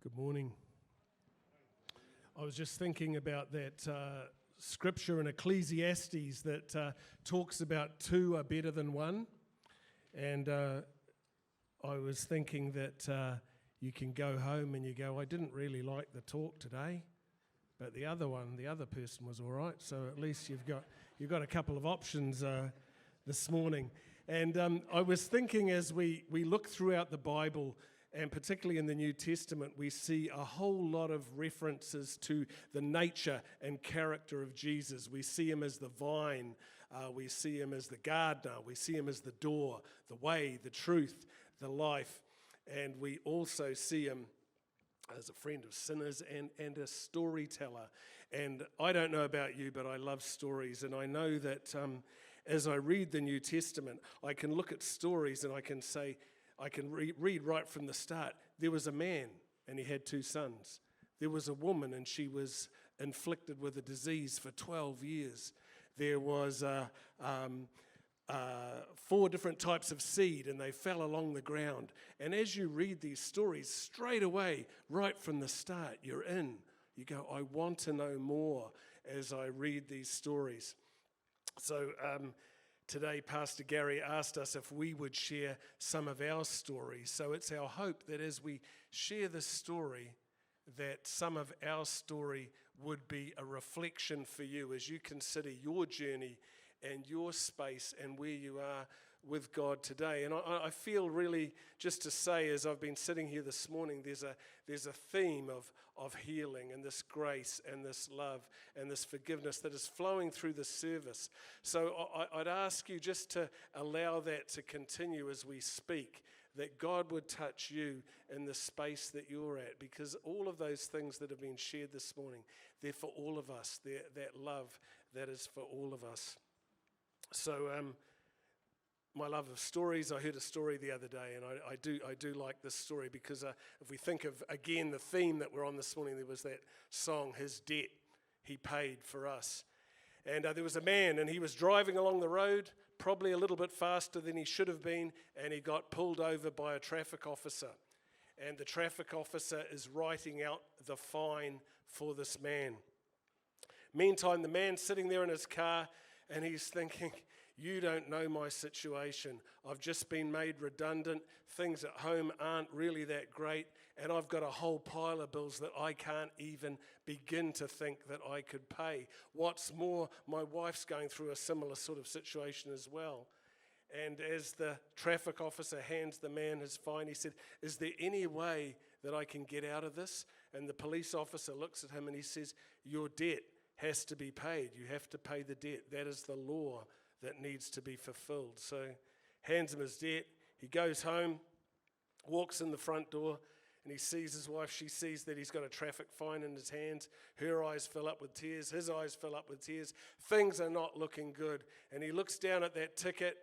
Good morning. I was just thinking about that scripture in Ecclesiastes that talks about two are better than one. And I was thinking that you can go home and you go, I didn't really like the talk today, but the other person was all right. So at least you've got a couple of options this morning. And I was thinking as we look throughout the Bible, and particularly in the New Testament, we see a whole lot of references to the nature and character of Jesus. We see him as the vine, we see him as the gardener, we see him as the door, the way, the truth, the life, and we also see him as a friend of sinners and a storyteller. And I don't know about you, but I love stories, and I know that as I read the New Testament, I can look at stories and I can say, I can read right from the start. There was a man and he had 2 sons. There was a woman and she was inflicted with a disease for 12 years. There was 4 different types of seed and they fell along the ground. And as you read these stories, straight away, right from the start, you're in. You go, I want to know more as I read these stories. So today, Pastor Gary asked us if we would share some of our stories. So it's our hope that as we share this story, that some of our story would be a reflection for you as you consider your journey and your space and where you are with God today. And I feel really, just to say, as I've been sitting here this morning, there's a theme of healing and this grace and this love and this forgiveness that is flowing through the service. So I'd ask you just to allow that to continue as we speak, that God would touch you in the space that you're at, because all of those things that have been shared this morning, they're for all of us. They're that love that is for all of us. So my love of stories, I heard a story the other day, and I do like this story because if we think of, again, the theme that we're on this morning, there was that song, His Debt He Paid for Us. And there was a man, and he was driving along the road, probably a little bit faster than he should have been, and he got pulled over by a traffic officer. And the traffic officer is writing out the fine for this man. Meantime, the man's sitting there in his car, and he's thinking, you don't know my situation. I've just been made redundant. Things at home aren't really that great. And I've got a whole pile of bills that I can't even begin to think that I could pay. What's more, my wife's going through a similar sort of situation as well. And as the traffic officer hands the man his fine, he said, is there any way that I can get out of this? And the police officer looks at him and he says, your debt has to be paid. You have to pay the debt. That is the law that needs to be fulfilled. So hands him his debt. He goes home, walks in the front door, and he sees his wife. She sees that he's got a traffic fine in his hands. Her eyes fill up with tears. His eyes fill up with tears. Things are not looking good. And he looks down at that ticket,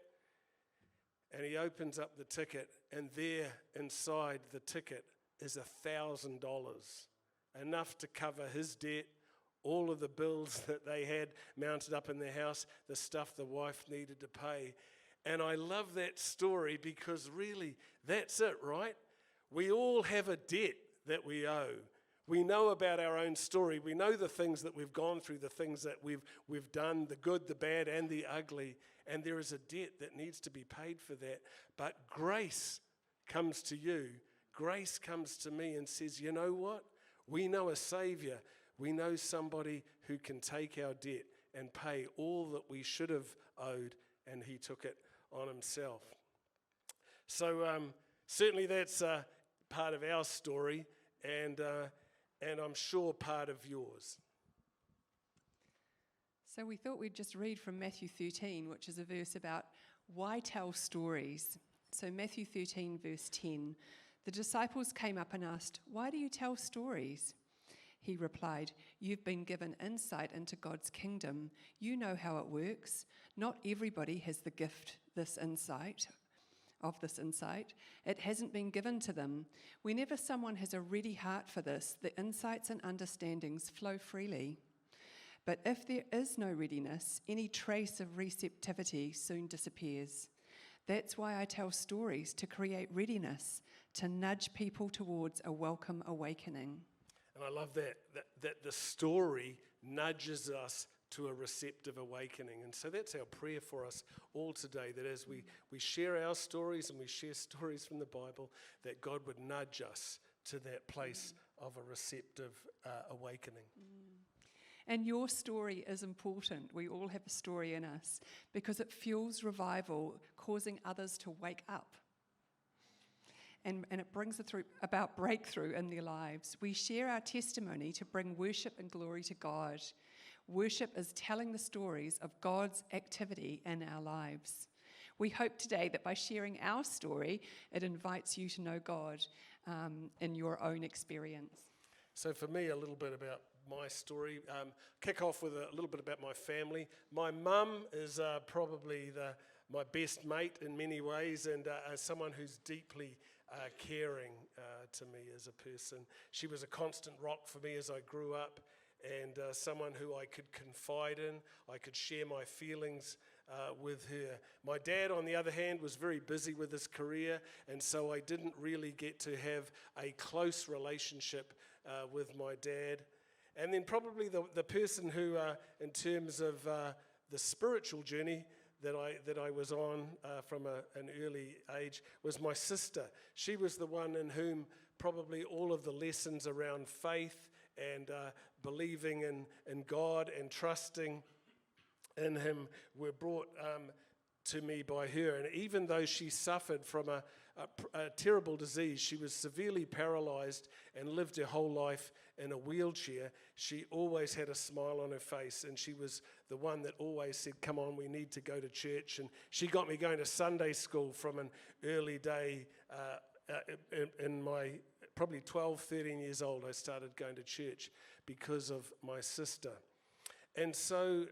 and he opens up the ticket, and there inside the ticket is $1,000, enough to cover his debt, all of the bills that they had mounted up in their house, the stuff the wife needed to pay. And I love that story because really, that's it, right? We all have a debt that we owe. We know about our own story. We know the things that we've gone through, the things that we've done, the good, the bad, and the ugly. And there is a debt that needs to be paid for that. But grace comes to you. Grace comes to me and says, you know what? We know a Savior. We know somebody who can take our debt and pay all that we should have owed, and he took it on himself. So certainly that's part of our story, and I'm sure part of yours. So we thought we'd just read from Matthew 13, which is a verse about why tell stories. So Matthew 13, verse 10, the disciples came up and asked, why do you tell stories? He replied, you've been given insight into God's kingdom. You know how it works. Not everybody has the gift of this insight. It hasn't been given to them. Whenever someone has a ready heart for this, the insights and understandings flow freely. But if there is no readiness, any trace of receptivity soon disappears. That's why I tell stories, to create readiness, to nudge people towards a welcome awakening. And I love that the story nudges us to a receptive awakening. And so that's our prayer for us all today, that as we share our stories and we share stories from the Bible, that God would nudge us to that place of a receptive awakening. And your story is important. We all have a story in us because it fuels revival, causing others to wake up. And it brings about breakthrough in their lives. We share our testimony to bring worship and glory to God. Worship is telling the stories of God's activity in our lives. We hope today that by sharing our story, it invites you to know God in your own experience. So for me, a little bit about my story. Kick off with a little bit about my family. My mum is probably my best mate in many ways, and someone who's deeply caring to me as a person. She was a constant rock for me as I grew up, and someone who I could confide in. I could share my feelings with her. My dad, on the other hand, was very busy with his career, and so I didn't really get to have a close relationship with my dad. And then probably the person who, in terms of the spiritual journey that I was on from an early age, was my sister. She was the one in whom probably all of the lessons around faith and believing in God and trusting in Him were brought to me by her. And even though she suffered from a terrible disease, she was severely paralyzed and lived her whole life in a wheelchair, she always had a smile on her face, and she was the one that always said, come on, we need to go to church. And she got me going to Sunday school from an early day. In my probably 12, 13 years old, I started going to church because of my sister. And so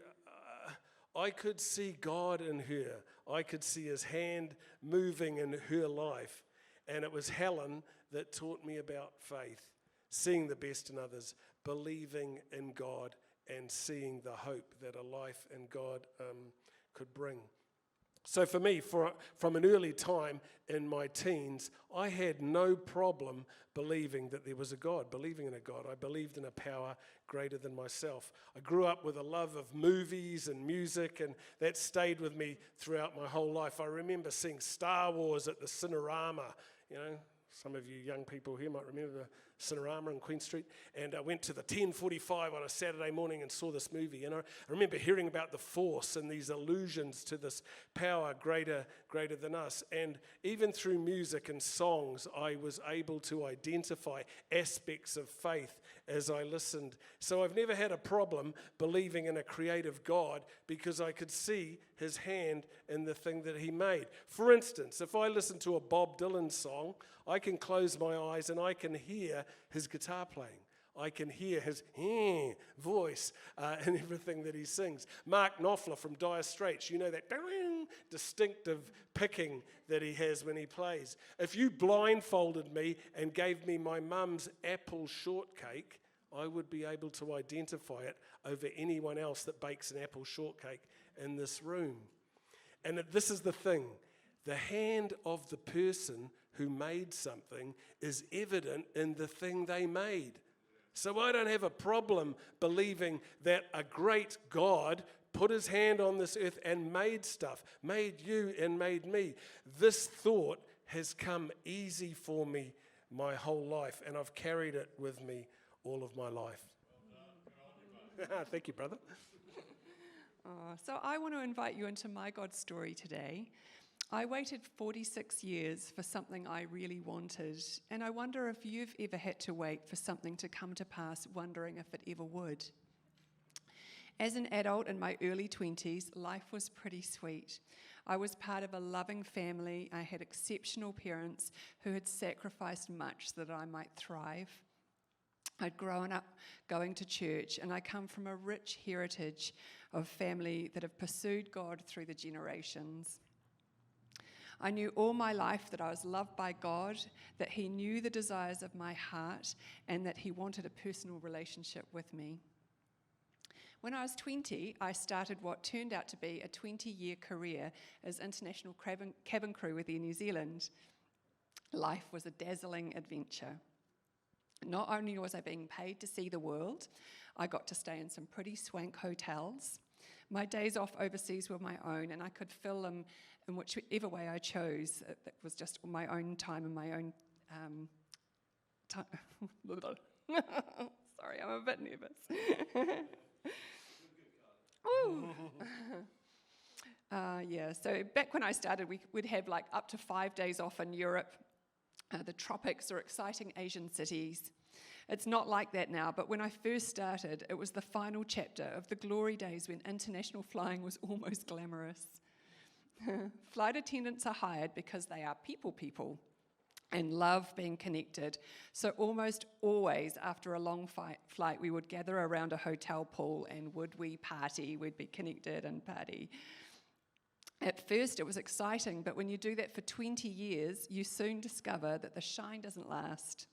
I could see God in her. I could see His hand moving in her life. And it was Helen that taught me about faith, seeing the best in others, believing in God, and seeing the hope that a life in God could bring. So for me, from an early time in my teens, I had no problem believing that there was a God, believing in a God. I believed in a power greater than myself. I grew up with a love of movies and music, and that stayed with me throughout my whole life. I remember seeing Star Wars at the Cinerama. You know, some of you young people here might remember the Cinerama in Queen Street, and I went to the 10:45 on a Saturday morning and saw this movie. And I remember hearing about the Force and these allusions to this power greater than us. And even through music and songs, I was able to identify aspects of faith as I listened. So I've never had a problem believing in a creative God because I could see His hand in the thing that He made. For instance, if I listen to a Bob Dylan song, I can close my eyes and I can hear his guitar playing. I can hear his voice in everything that he sings. Mark Knopfler from Dire Straits, you know that distinctive picking that he has when he plays. If you blindfolded me and gave me my mum's apple shortcake, I would be able to identify it over anyone else that bakes an apple shortcake in this room. And this is the thing. The hand of the person who made something is evident in the thing they made. So I don't have a problem believing that a great God put His hand on this earth and made stuff, made you and made me. This thought has come easy for me my whole life, and I've carried it with me all of my life. Thank you, brother. So I want to invite you into my God story today. I waited 46 years for something I really wanted, and I wonder if you've ever had to wait for something to come to pass, wondering if it ever would. As an adult in my early 20s, life was pretty sweet. I was part of a loving family. I had exceptional parents who had sacrificed much so that I might thrive. I'd grown up going to church, and I come from a rich heritage of family that have pursued God through the generations. I knew all my life that I was loved by God, that He knew the desires of my heart, and that He wanted a personal relationship with me. When I was 20, I started what turned out to be a 20-year career as international cabin crew with Air New Zealand. Life was a dazzling adventure. Not only was I being paid to see the world, I got to stay in some pretty swank hotels. My days off overseas were my own, and I could fill them in whichever way I chose. It was just my own time and my own time. Sorry, I'm a bit nervous. So back when I started, we'd have like up to 5 days off in Europe, the tropics or exciting Asian cities. It's not like that now, but when I first started, it was the final chapter of the glory days when international flying was almost glamorous. Flight attendants are hired because they are people and love being connected. So almost always after a long flight, we would gather around a hotel pool and would we party, we'd be connected and party. At first it was exciting, but when you do that for 20 years, you soon discover that the shine doesn't last.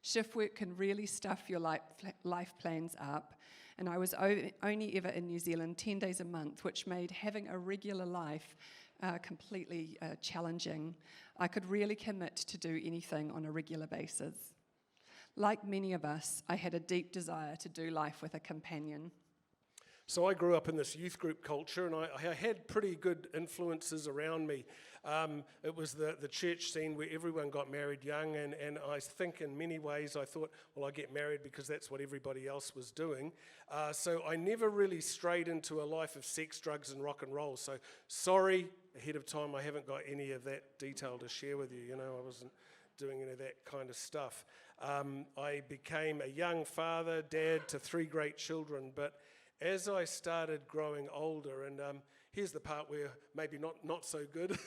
Shift work can really stuff your life plans up, and I was only ever in New Zealand 10 days a month, which made having a regular life completely challenging. I could really commit to do anything on a regular basis. Like many of us, I had a deep desire to do life with a companion. So I grew up in this youth group culture, and I had pretty good influences around me. It was the church scene where everyone got married young, and I think in many ways I thought, well, I get married because that's what everybody else was doing. So I never really strayed into a life of sex, drugs, and rock and roll. So sorry ahead of time, I haven't got any of that detail to share with you. You know, I wasn't doing any of that kind of stuff. I became a young father, dad to 3 great children, but as I started growing older, and here's the part where maybe not so good,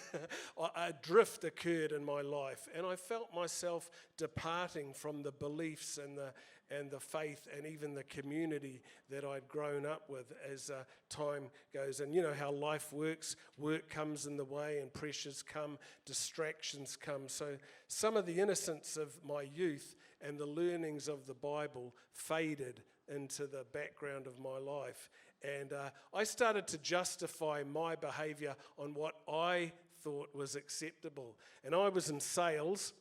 a drift occurred in my life, and I felt myself departing from the beliefs and the faith and even the community that I'd grown up with as time goes. And you know how life works. Work comes in the way and pressures come, distractions come. So some of the innocence of my youth and the learnings of the Bible faded into the background of my life. And I started to justify my behavior on what I thought was acceptable. And I was in sales,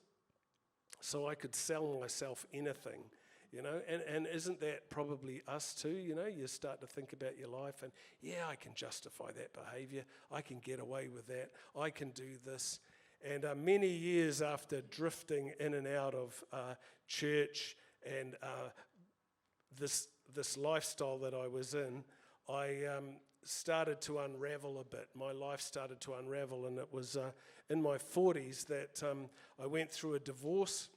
so I could sell myself anything, you know. And isn't that probably us too, you know? You start to think about your life and, yeah, I can justify that behavior. I can get away with that. I can do this. And many years after drifting in and out of church and this lifestyle that I was in, I started to unravel a bit. My life started to unravel, and it was in my 40s that I went through a divorce.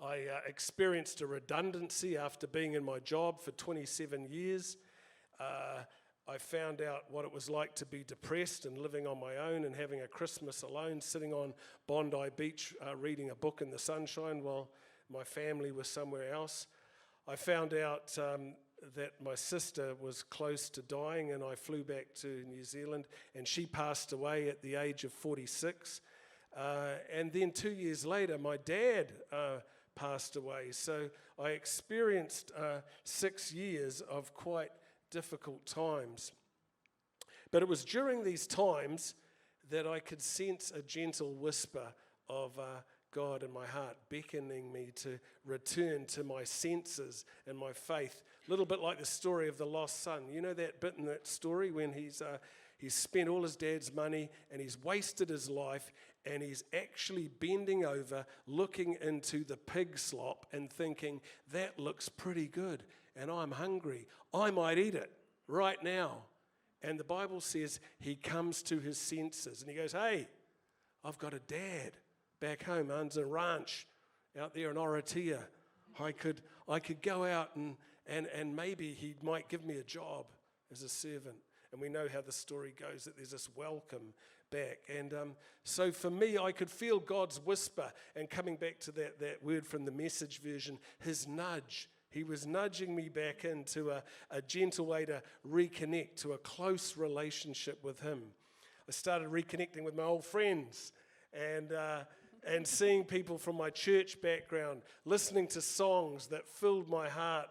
I experienced a redundancy after being in my job for 27 years. I found out what it was like to be depressed and living on my own and having a Christmas alone, sitting on Bondi Beach reading a book in the sunshine while my family was somewhere else. I found out that my sister was close to dying, and I flew back to New Zealand, and she passed away at the age of 46. And then 2 years later, my dad passed away. So I experienced 6 years of quite difficult times. But it was during these times that I could sense a gentle whisper of God in my heart, beckoning me to return to my senses and my faith. A little bit like the story of the lost son. You know that bit in that story when he's spent all his dad's money and he's wasted his life, and he's actually bending over, looking into the pig slop and thinking, that looks pretty good, and I'm hungry. I might eat it right now. And the Bible says he comes to his senses, and he goes, hey, I've got a dad back home, owns a ranch out there in Oratia. I could go out and maybe he might give me a job as a servant. And we know how the story goes, that there's this welcome back. And so for me, I could feel God's whisper, and coming back to that word from the Message version, his nudge. He was nudging me back into a gentle way to reconnect to a close relationship with him. I started reconnecting with my old friends, and and seeing people from my church background, listening to songs that filled my heart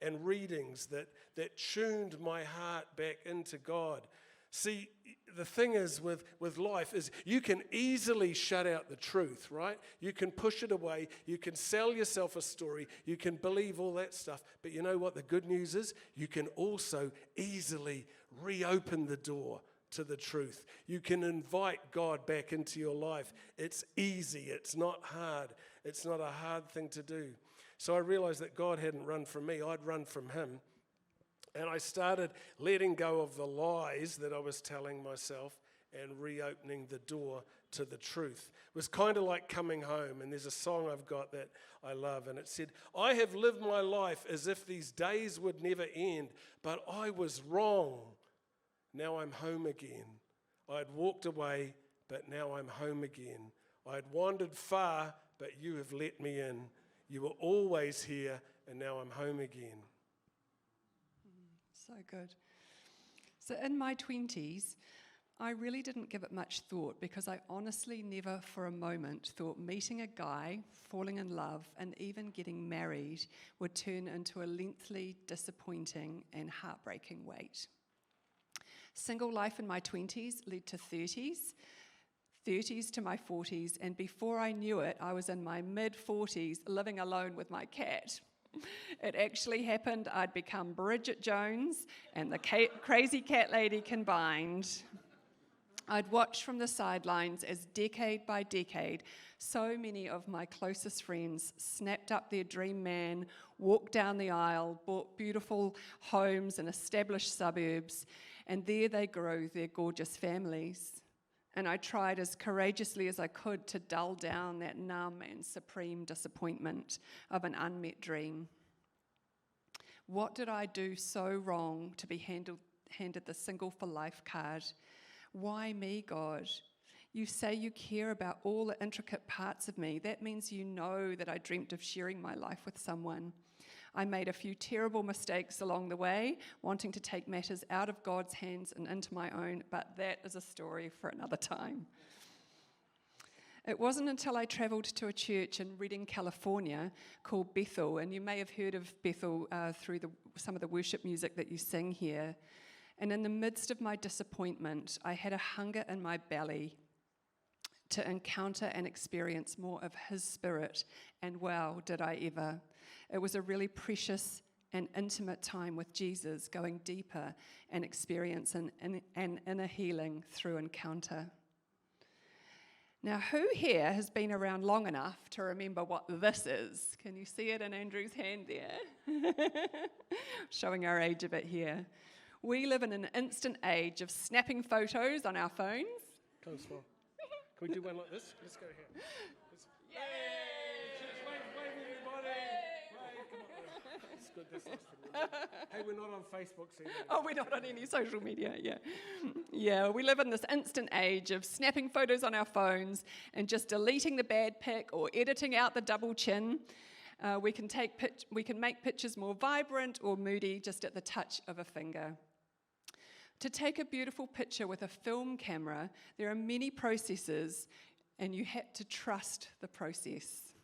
and readings that tuned my heart back into God. See, the thing is with life is you can easily shut out the truth, right? You can push it away. You can sell yourself a story. You can believe all that stuff. But you know what the good news is? You can also easily reopen the door to the truth. You can invite God back into your life. It's easy. It's not hard. It's not a hard thing to do. So I realized that God hadn't run from me. I'd run from him. And I started letting go of the lies that I was telling myself and reopening the door to the truth. It was kind of like coming home. And there's a song I've got that I love. And it said, I have lived my life as if these days would never end, but I was wrong. Now I'm home again. I'd walked away, but now I'm home again. I'd wandered far, but you have let me in. You were always here, and now I'm home again. So good. So in my 20s, I really didn't give it much thought because I honestly never for a moment thought meeting a guy, falling in love, and even getting married would turn into a lengthy, disappointing, and heartbreaking wait. Single life in my 20s led to 30s, 30s to my 40s, and before I knew it, I was in my mid-40s living alone with my cat. It actually happened. I'd become Bridget Jones and the crazy cat lady combined. I'd watched from the sidelines as decade by decade, so many of my closest friends snapped up their dream man, walked down the aisle, bought beautiful homes in established suburbs, and there they grew their gorgeous families. And I tried as courageously as I could to dull down that numb and supreme disappointment of an unmet dream. What did I do so wrong to be handed the single for life card? Why me, God? You say you care about all the intricate parts of me. That means you know that I dreamt of sharing my life with someone. I made a few terrible mistakes along the way, wanting to take matters out of God's hands and into my own, but that is a story for another time. It wasn't until I travelled to a church in Redding, California called Bethel, and you may have heard of Bethel through some of the worship music that you sing here. And in the midst of my disappointment, I had a hunger in my belly to encounter and experience more of His Spirit, and wow, did I ever. It was a really precious and intimate time with Jesus, going deeper and experiencing an inner healing through encounter. Now, who here has been around long enough to remember what this is? Can you see it in Andrew's hand there? Showing our age a bit here. We live in an instant age of snapping photos on our phones. Come on, smile. Can we do one like this? Let's go here. Yay! Wave, everybody! Wave, come on. That's good. That's nice. Hey, we're not on Facebook, so Oh, we're not on any social media, yeah. Yeah, we live in this instant age of snapping photos on our phones and just deleting the bad pic or editing out the double chin. We can make pictures more vibrant or moody just at the touch of a finger. To take a beautiful picture with a film camera, there are many processes, and you had to trust the process.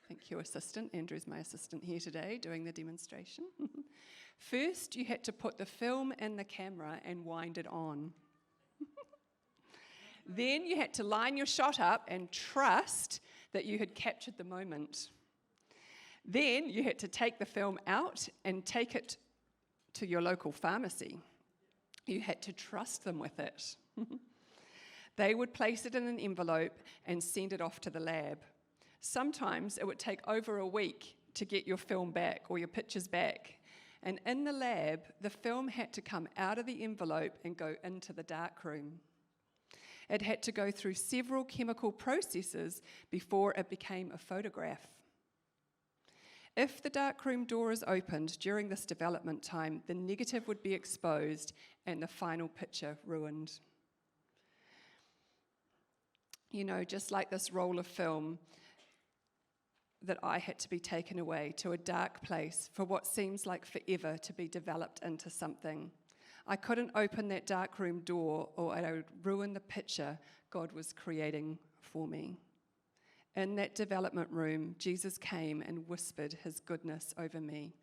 Thank you, assistant. Andrew's my assistant here today doing the demonstration. First, you had to put the film in the camera and wind it on. Then you had to line your shot up and trust that you had captured the moment. Then you had to take the film out and take it to your local pharmacy. You had to trust them with it. They would place it in an envelope and send it off to the lab. Sometimes it would take over a week to get your film back or your pictures back. And in the lab, the film had to come out of the envelope and go into the dark room. It had to go through several chemical processes before it became a photograph. If the darkroom door is opened during this development time, the negative would be exposed and the final picture ruined. You know, just like this roll of film that I had to be taken away to a dark place for what seems like forever to be developed into something. I couldn't open that darkroom door or I would ruin the picture God was creating for for me. In that development room, Jesus came and whispered his goodness over me.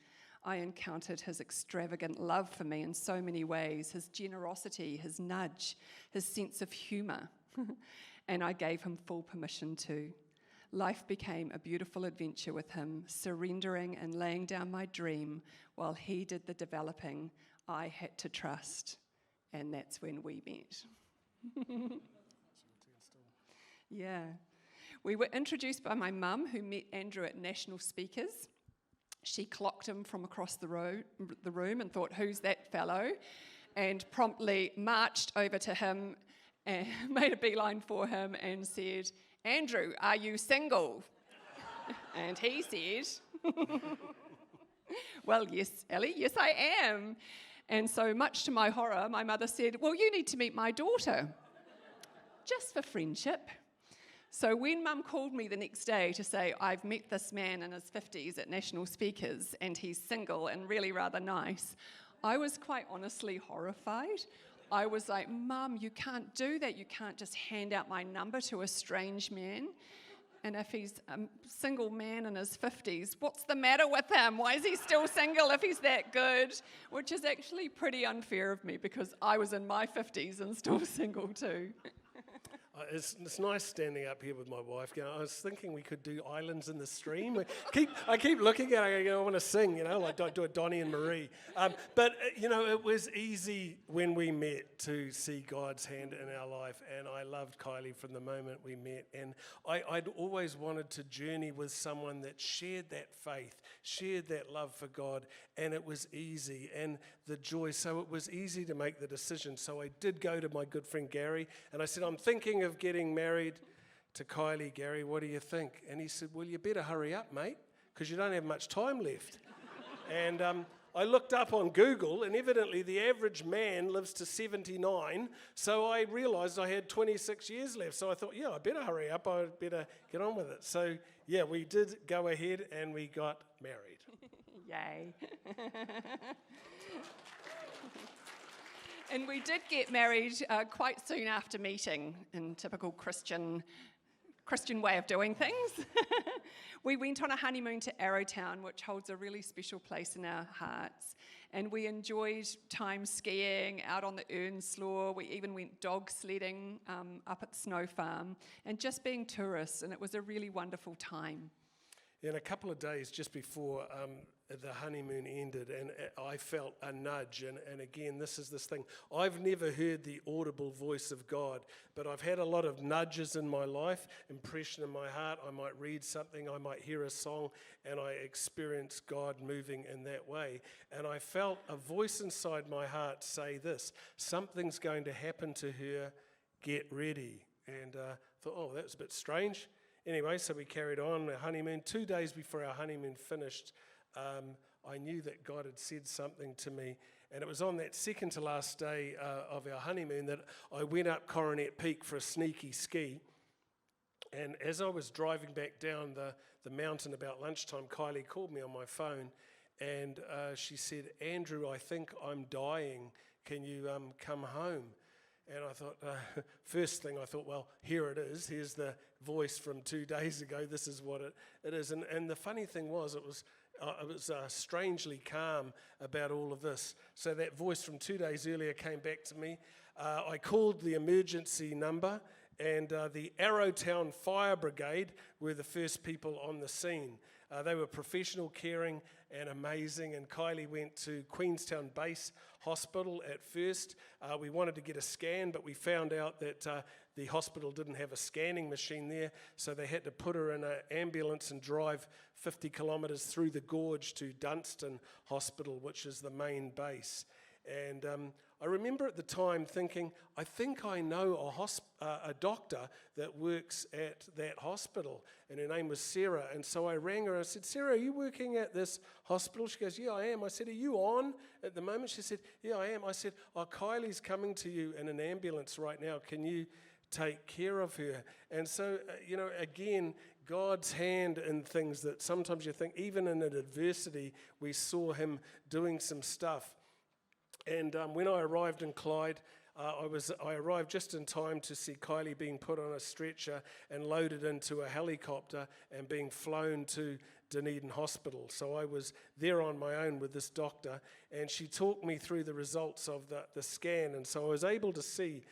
I encountered his extravagant love for me in so many ways, his generosity, his nudge, his sense of humor, and I gave him full permission to. Life became a beautiful adventure with him, surrendering and laying down my dream while he did the developing. I had to trust, and that's when we met. Yeah. We were introduced by my mum, who met Andrew at National Speakers. She clocked him from across the room and thought, who's that fellow? And promptly marched over to him and made a beeline for him and said, Andrew, are you single? And he said, well, yes, Ellie, yes, I am. And so much to my horror, my mother said, well, you need to meet my daughter, just for friendship. So when Mum called me the next day to say, I've met this man in his 50s at National Speakers and he's single and really rather nice, I was quite honestly horrified. I was like, Mum, you can't do that. You can't just hand out my number to a strange man. And if he's a single man in his 50s, what's the matter with him? Why is he still single if he's that good? Which is actually pretty unfair of me because I was in my 50s and still single too. It's nice standing up here with my wife. You know, I was thinking we could do Islands in the Stream. I keep looking at it, I want to sing, like do a Donnie and Marie. But it was easy when we met to see God's hand in our life, and I loved Kylie from the moment we met. And I'd always wanted to journey with someone that shared that faith, shared that love for God, and it was easy, and the joy. So it was easy to make the decision. So I did go to my good friend Gary, and I said, I'm thinking of getting married to Kylie. Gary, what do you think? And he said, well, you better hurry up, mate, because you don't have much time left. And I looked up on Google, and evidently the average man lives to 79, so I realised I had 26 years left. So I thought, I better hurry up, I better get on with it. So, we did go ahead, and we got married. Yay. And we did get married quite soon after meeting, in typical Christian way of doing things. We went on a honeymoon to Arrowtown, which holds a really special place in our hearts. And we enjoyed time skiing out on the Earnslaw. We even went dog sledding up at the Snow Farm and just being tourists. And it was a really wonderful time. In a couple of days just before the honeymoon ended, and I felt a nudge, and again, this is this thing. I've never heard the audible voice of God, but I've had a lot of nudges in my life, impression in my heart. I might read something, I might hear a song, and I experience God moving in that way. And I felt a voice inside my heart say this, something's going to happen to her, get ready. And thought, that's a bit strange. Anyway, so we carried on our honeymoon. 2 days before our honeymoon finished, I knew that God had said something to me. And it was on that second to last day of our honeymoon that I went up Coronet Peak for a sneaky ski. And as I was driving back down the mountain about lunchtime, Kylie called me on my phone. And she said, Andrew, I think I'm dying. Can you come home? And I thought, first thing I thought, well, here it is. Here's the voice from 2 days ago. This is what it is. And the funny thing was, it was strangely calm about all of this. So that voice from 2 days earlier came back to me. I called the emergency number, and the Arrowtown Fire Brigade were the first people on the scene. They were professional, caring, and amazing. And Kylie went to Queenstown Base Hospital at first. We wanted to get a scan, but we found out that the hospital didn't have a scanning machine there, so they had to put her in an ambulance and drive 50 kilometres through the gorge to Dunstan Hospital, which is the main base. And I remember at the time thinking, I think I know a doctor that works at that hospital, and her name was Sarah. And so I rang her. I said, Sarah, are you working at this hospital? She goes, yeah, I am. I said, are you on at the moment? She said, yeah, I am. I said, Kylie's coming to you in an ambulance right now. Can you take care of her? And so, again, God's hand in things that sometimes you think, even in an adversity, we saw him doing some stuff. And when I arrived in Clyde, I arrived just in time to see Kylie being put on a stretcher and loaded into a helicopter and being flown to Dunedin Hospital. So I was there on my own with this doctor, and she talked me through the results of the scan. And so I was able to see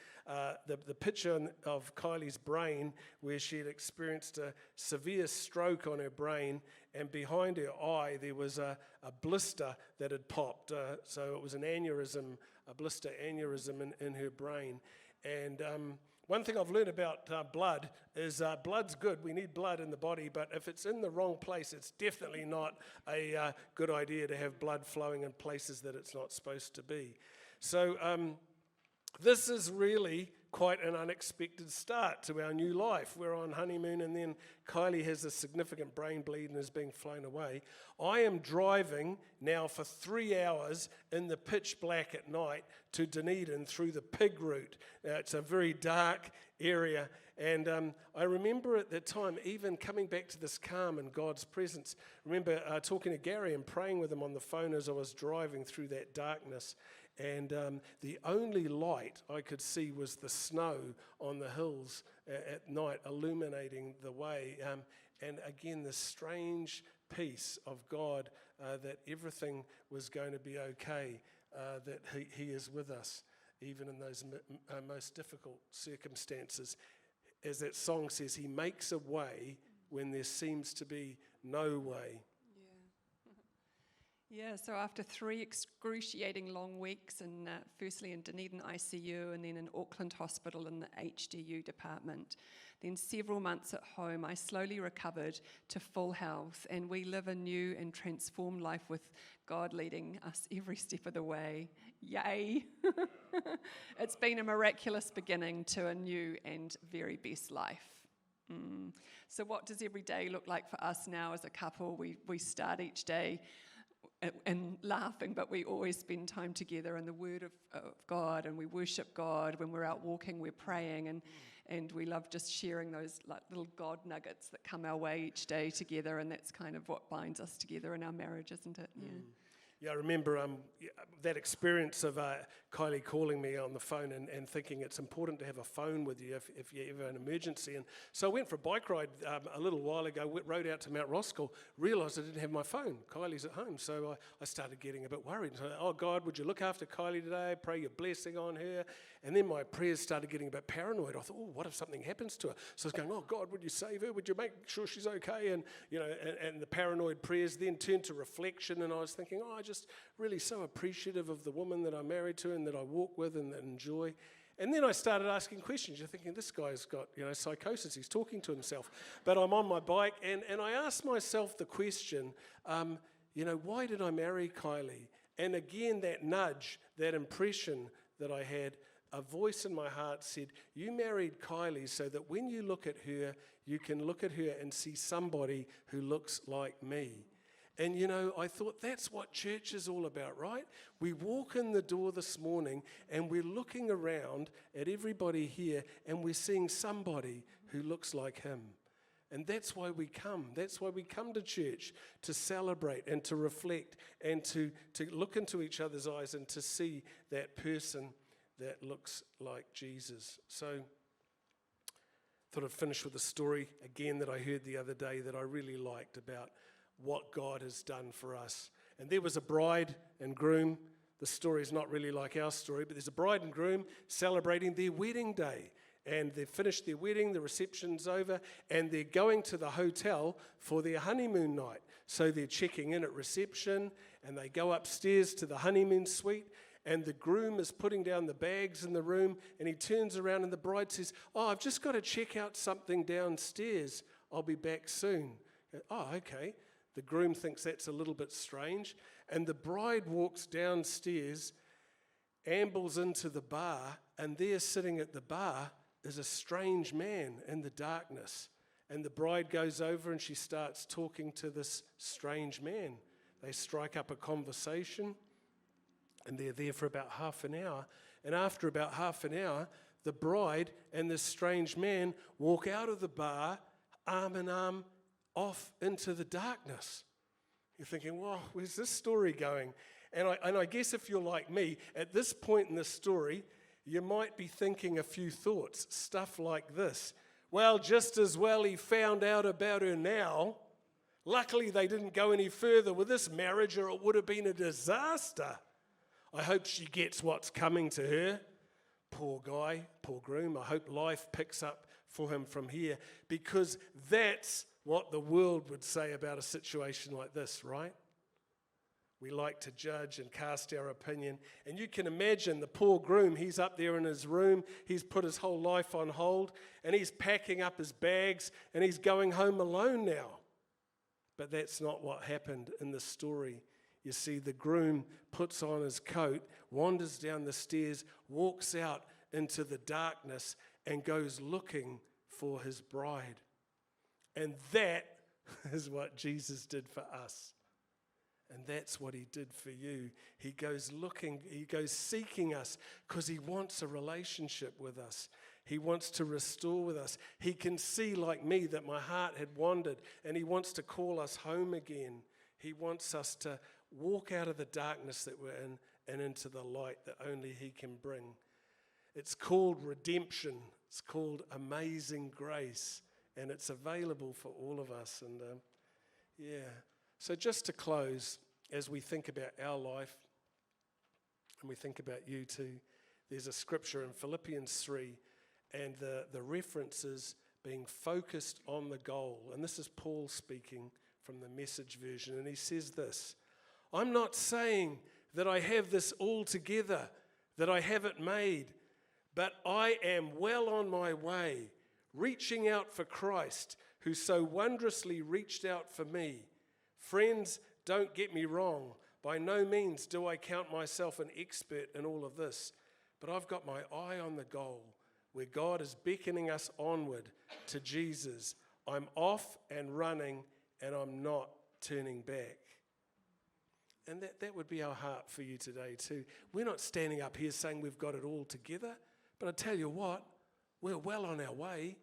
the picture of Kylie's brain, where she had experienced a severe stroke on her brain, and behind her eye there was a blister that had popped. So it was an aneurysm, a blister aneurysm in her brain. And one thing I've learned about blood is blood's good. We need blood in the body, but if it's in the wrong place, it's definitely not a good idea to have blood flowing in places that it's not supposed to be. So this is really quite an unexpected start to our new life. We're on honeymoon, and then Kylie has a significant brain bleed and is being flown away. I am driving now for 3 hours in the pitch black at night to Dunedin through the pig route. It's a very dark area, and I remember at that time even coming back to this calm in God's presence. I remember talking to Gary and praying with him on the phone as I was driving through that darkness. And the only light I could see was the snow on the hills at night illuminating the way. And again, the strange peace of God that everything was going to be okay, that He is with us, even in those most difficult circumstances. As that song says, He makes a way when there seems to be no way. Yeah, so after 3 excruciating long weeks, and firstly in Dunedin ICU and then in Auckland Hospital in the HDU department, then several months at home, I slowly recovered to full health, and we live a new and transformed life with God leading us every step of the way. Yay! It's been a miraculous beginning to a new and very best life. So what does every day look like for us now as a couple? We start each day and laughing, but we always spend time together in the Word of God, and we worship God. When we're out walking, we're praying, and we love just sharing those like little God nuggets that come our way each day together, and that's kind of what binds us together in our marriage, isn't it? Yeah, I remember that experience of Kylie calling me on the phone and thinking it's important to have a phone with you if you ever have an emergency. And so I went for a bike ride a little while ago, rode out to Mount Roskill, realised I didn't have my phone. Kylie's at home, so I started getting a bit worried. So, oh God, would you look after Kylie today? Pray your blessing on her. And then my prayers started getting a bit paranoid. I thought, oh, what if something happens to her? So I was going, oh God, would you save her? Would you make sure she's okay? And and the paranoid prayers then turned to reflection, and I was thinking, oh, I just really so appreciative of the woman that I'm married to and that I walk with and enjoy. And then I started asking questions. You're thinking, this guy's got psychosis. He's talking to himself. But I'm on my bike, and I asked myself the question, why did I marry Kylie? And again, that nudge, that impression that I had, a voice in my heart said, you married Kylie so that when you look at her, you can look at her and see somebody who looks like me. And I thought that's what church is all about, right? We walk in the door this morning and we're looking around at everybody here and we're seeing somebody who looks like him. And that's why we come. That's why we come to church, to celebrate and to reflect and to look into each other's eyes and to see that person that looks like Jesus. So I thought I'd finish with a story again that I heard the other day that I really liked about what God has done for us. And there was a bride and groom. The story is not really like our story, but there's a bride and groom celebrating their wedding day. And they've finished their wedding, the reception's over, and they're going to the hotel for their honeymoon night. So they're checking in at reception, and they go upstairs to the honeymoon suite, and the groom is putting down the bags in the room, and he turns around and the bride says, oh, I've just got to check out something downstairs. I'll be back soon. Oh, okay. The groom thinks that's a little bit strange, and the bride walks downstairs, ambles into the bar, and there sitting at the bar is a strange man in the darkness. And the bride goes over and she starts talking to this strange man. They strike up a conversation, and they're there for about half an hour. And after about half an hour, the bride and this strange man walk out of the bar, arm in arm, off into the darkness. You're thinking, well, where's this story going? And I guess if you're like me, at this point in the story, You might be thinking a few thoughts, stuff like this. Well, just as well he found out about her now. Luckily, they didn't go any further with this marriage, or it would have been a disaster. I hope she gets what's coming to her. Poor guy, poor groom. I hope life picks up for him from here, because that's what the world would say about a situation like this, right? We like to judge and cast our opinion. And you can imagine the poor groom, he's up there in his room, he's put his whole life on hold, and he's packing up his bags, and he's going home alone now. But that's not what happened in the story. You see, the groom puts on his coat, wanders down the stairs, walks out into the darkness, and goes looking for his bride. And that is what Jesus did for us. And that's what he did for you. He goes looking, he goes seeking us because he wants a relationship with us. He wants to restore with us. He can see, like me, that my heart had wandered, and he wants to call us home again. He wants us to walk out of the darkness that we're in and into the light that only he can bring. It's called redemption. It's called amazing grace, and it's available for all of us. And So just to close, as we think about our life, and we think about you too, there's a scripture in Philippians 3, and the reference is being focused on the goal. And this is Paul speaking from the Message version, and he says this: I'm not saying that I have this all together, that I have it made, but I am well on my way, reaching out for Christ, who so wondrously reached out for me. Friends, don't get me wrong. By no means do I count myself an expert in all of this, but I've got my eye on the goal, where God is beckoning us onward to Jesus. I'm off and running, and I'm not turning back. And that would be our heart for you today too. We're not standing up here saying we've got it all together, but I tell you what, we're well on our way.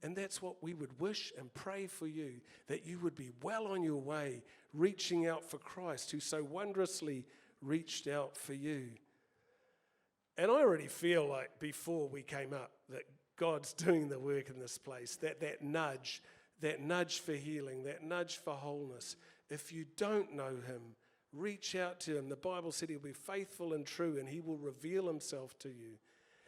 And that's what we would wish and pray for you, that you would be well on your way, reaching out for Christ, who so wondrously reached out for you. And I already feel like before we came up that God's doing the work in this place, that nudge for healing, that nudge for wholeness. If you don't know him, reach out to him. The Bible said he'll be faithful and true, and he will reveal himself to you.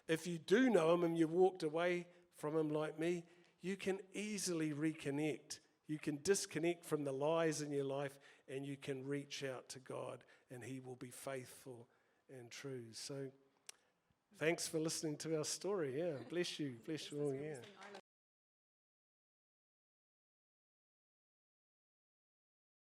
If you do know him and you walked away from him like me, you can easily reconnect. You can disconnect from the lies in your life, and you can reach out to God, and he will be faithful and true. So thanks for listening to our story. Yeah, bless you all. Yeah.